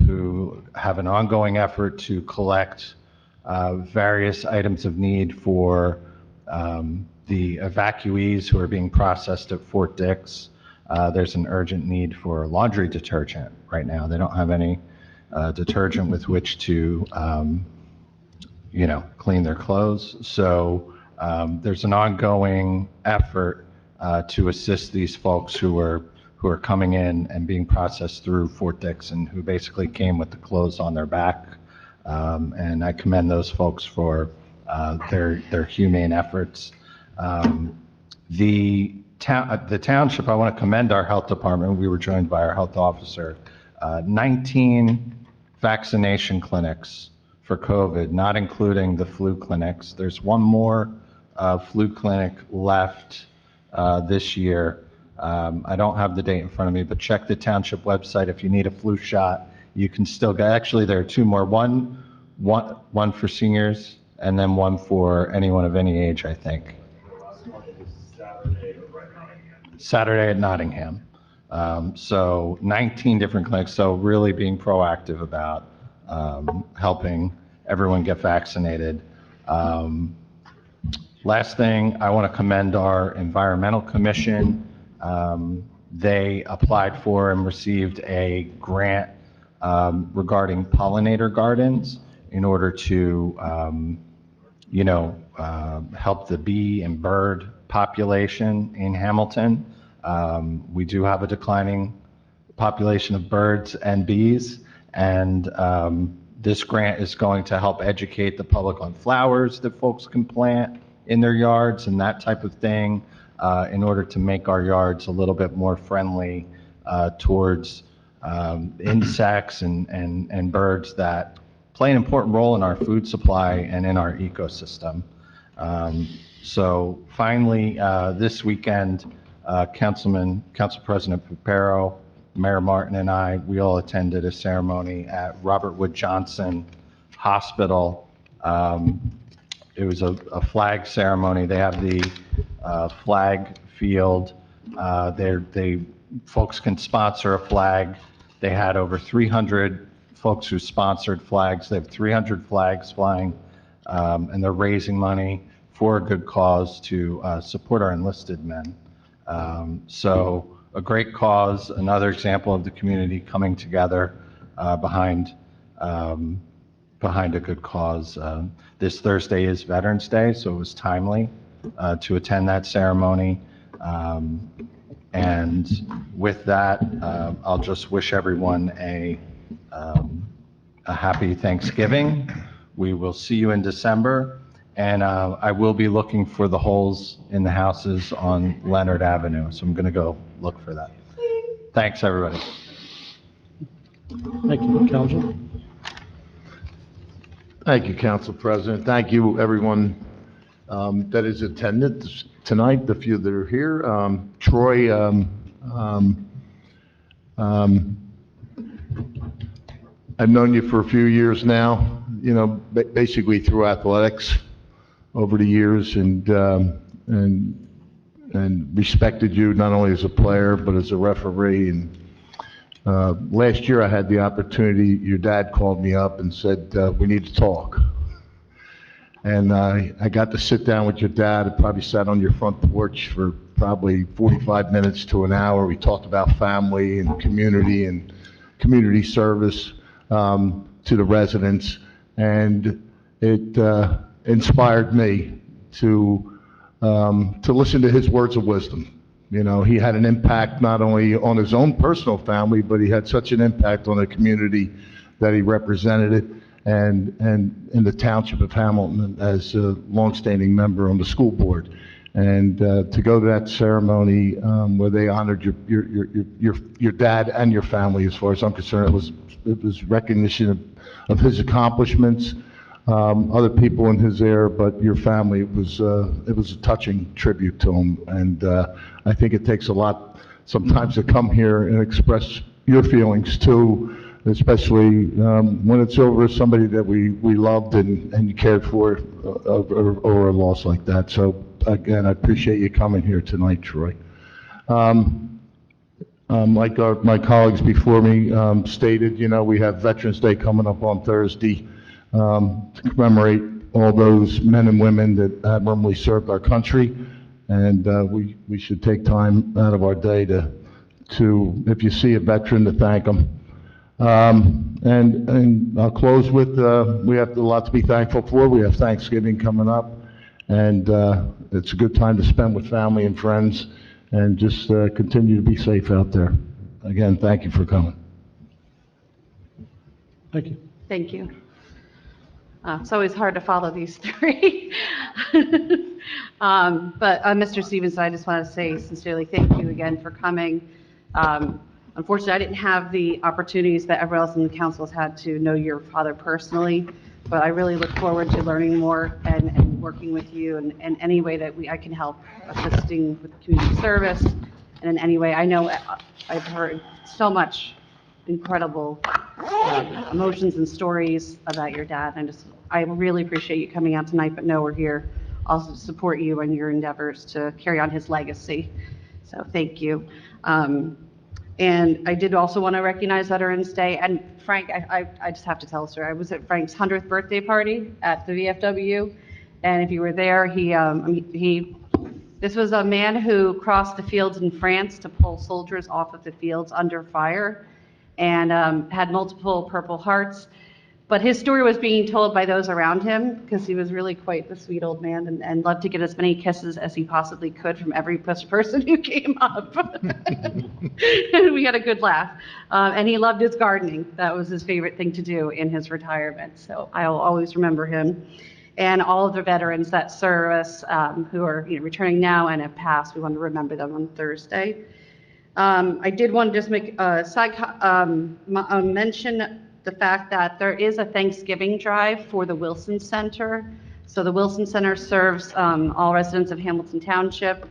who have an ongoing effort to collect various items of need for the evacuees who are being processed at Fort Dix. There's an urgent need for laundry detergent right now. They don't have any detergent with which to, clean their clothes. So there's an ongoing effort to assist these folks who are coming in and being processed through Fort Dix and who basically came with the clothes on their back. And I commend those folks for their humane efforts. The township, I want to commend our health department. We were joined by our health officer. 19 vaccination clinics for COVID, not including the flu clinics. There's one more flu clinic left this year. I don't have the date in front of me, but check the township website. If you need a flu shot, you can still get, actually, there are two more. One for seniors and then one for anyone of any age, I think. Saturday at Nottingham. So 19 different clinics, so really being proactive about helping everyone get vaccinated. Last thing, I want to commend our Environmental Commission. They applied for and received a grant regarding pollinator gardens in order to, help the bee and bird population in Hamilton. We do have a declining population of birds and bees, and this grant is going to help educate the public on flowers that folks can plant in their yards and that type of thing, in order to make our yards a little bit more friendly towards insects and birds that play an important role in our food supply and in our ecosystem. So finally, this weekend, Council President Papero, Mayor Martin, and I, we all attended a ceremony at Robert Wood Johnson Hospital. It was a flag ceremony. They have the flag field. Folks can sponsor a flag. They had over 300 folks who sponsored flags. They have 300 flags flying, and they're raising money for a good cause to support our enlisted men. So a great cause, another example of the community coming together behind a good cause. This Thursday is Veterans Day, so it was timely to attend that ceremony. And with that, I'll just wish everyone a happy Thanksgiving. We will see you in December, and I will be looking for the holes in the houses on Leonard Avenue, so I'm going to go look for that. Thanks, everybody. Thank you, Council. Thank you, Council President. Thank you, everyone that is attended tonight, the few that are here. Troy, I've known you for a few years now, basically through athletics over the years, and respected you not only as a player, but as a referee. And last year I had the opportunity, your dad called me up and said, we need to talk. And I got to sit down with your dad. I probably sat on your front porch for probably 45 minutes to an hour. We talked about family and community service to the residents. And it inspired me to listen to his words of wisdom. He had an impact not only on his own personal family, but he had such an impact on the community that he represented and in the Township of Hamilton as a longstanding member on the school board. And to go to that ceremony where they honored your dad and your family, as far as I'm concerned, it was recognition of his accomplishments, other people in his era, but your family, it was a touching tribute to him. And I think it takes a lot sometimes to come here and express your feelings too, especially when it's over somebody that we loved and cared for, or a loss like that. So again, I appreciate you coming here tonight, Troy. Like my colleagues before me stated, we have Veterans Day coming up on Thursday to commemorate all those men and women that admirably served our country. And we should take time out of our day to, if you see a veteran, to thank them. And I'll close with, we have a lot to be thankful for. We have Thanksgiving coming up, and it's a good time to spend with family and friends, and just continue to be safe out there. Again, thank you for coming. Thank you. Thank you. It's always hard to follow these three. But Mr. Stevens, I just want to say sincerely thank you again for coming. Unfortunately, I didn't have the opportunities that everyone else in the council has had to know your father personally, but I really look forward to learning more and working with you in any way that I can help, assisting with community service, and in any way. I know I've heard so much incredible emotions and stories about your dad, and I really appreciate you coming out tonight, but no, we're here also to support you in your endeavors to carry on his legacy. So thank you. And I did also want to recognize Veterans Day. And Frank, I just have to tell a story. I was at Frank's 100th birthday party at the VFW, and if you were there, this was a man who crossed the fields in France to pull soldiers off of the fields under fire, and had multiple Purple Hearts. But his story was being told by those around him, because he was really quite the sweet old man, and loved to get as many kisses as he possibly could from every person who came up. And we had a good laugh. And he loved his gardening. That was his favorite thing to do in his retirement. So I'll always remember him. And all of the veterans that serve us, who are returning now and have passed, we want to remember them on Thursday. I did want to just make a side mention the fact that there is a Thanksgiving drive for the Wilson Center. So the Wilson Center serves all residents of Hamilton Township,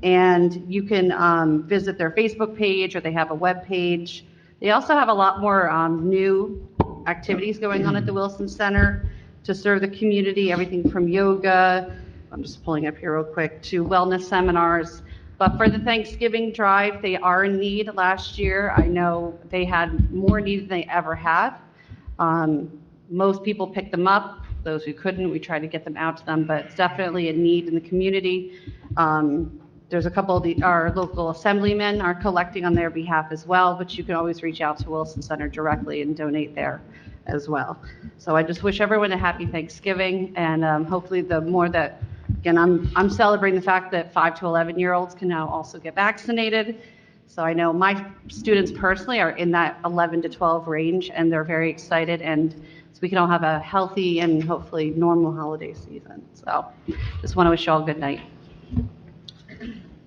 and you can visit their Facebook page, or they have a web page. They also have a lot more new activities going on at the Wilson Center to serve the community, everything from yoga, I'm just pulling up here real quick, to wellness seminars. But for the Thanksgiving drive, they are in need. Last year, I know they had more need than they ever had. Most people picked them up. Those who couldn't, we tried to get them out to them, but it's definitely a need in the community. There's a couple of our local assemblymen are collecting on their behalf as well, but you can always reach out to Wilson Center directly and donate there as well. So I just wish everyone a happy Thanksgiving, and hopefully the more that, again, I'm celebrating the fact that 5 to 11-year-olds can now also get vaccinated. So I know my students personally are in that 11 to 12 range, and they're very excited, and so we can all have a healthy and hopefully normal holiday season. So just want to wish you all a good night.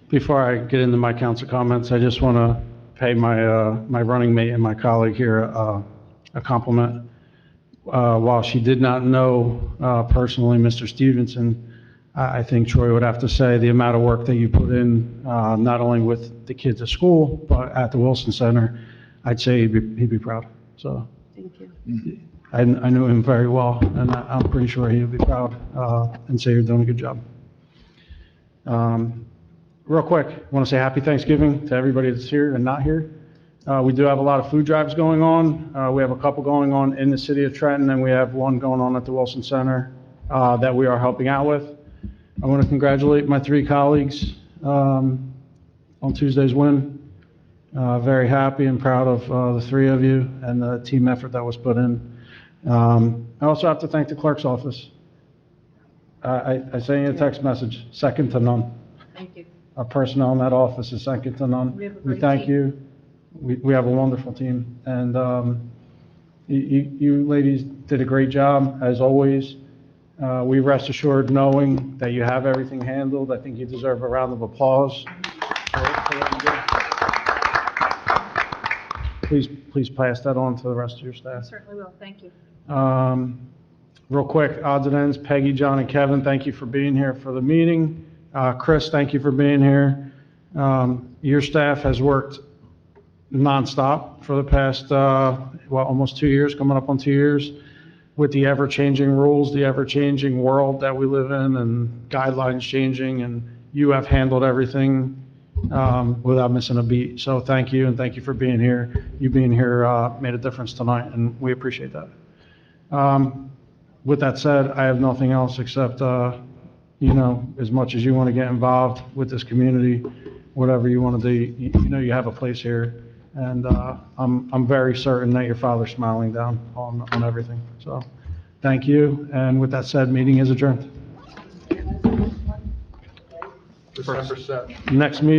Before I get into my council comments, I just want to pay my running mate and my colleague here a compliment. While she did not know personally Mr. Stevenson, I think Troy would have to say the amount of work that you put in, not only with the kids at school, but at the Wilson Center, I'd say he'd be proud. So Thank you. I knew him very well, and I'm pretty sure he would be proud and say you're doing a good job. Real quick, I want to say happy Thanksgiving to everybody that's here and not here. We do have a lot of food drives going on. We have a couple going on in the city of Trenton, and we have one going on at the Wilson Center that we are helping out with. I want to congratulate my 3 colleagues on Tuesday's win. Very happy and proud of the 3 of you and the team effort that was put in. I also have to thank the clerk's office. I sent you a text message, second to none. Thank you. Our personnel in that office is second to none. We thank you. We have a wonderful team, and you ladies did a great job, as always. We rest assured knowing that you have everything handled. I think you deserve a round of applause for what you did. Please pass that on to the rest of your staff. Certainly will, thank you. Real quick, odds and ends, Peggy, John, and Kevin, thank you for being here for the meeting. Chris, thank you for being here. Your staff has worked nonstop for the past, almost 2 years, coming up on 2 years, with the ever-changing rules, the ever-changing world that we live in, and guidelines changing, and you have handled everything without missing a beat. So thank you, and thank you for being here. You being here made a difference tonight, and we appreciate that. With that said, I have nothing else except, as much as you want to get involved with this community, whatever you want to do, you have a place here. And I'm very certain that your father's smiling down on everything. So thank you. And with that said, meeting is adjourned. December 7th. Next meeting.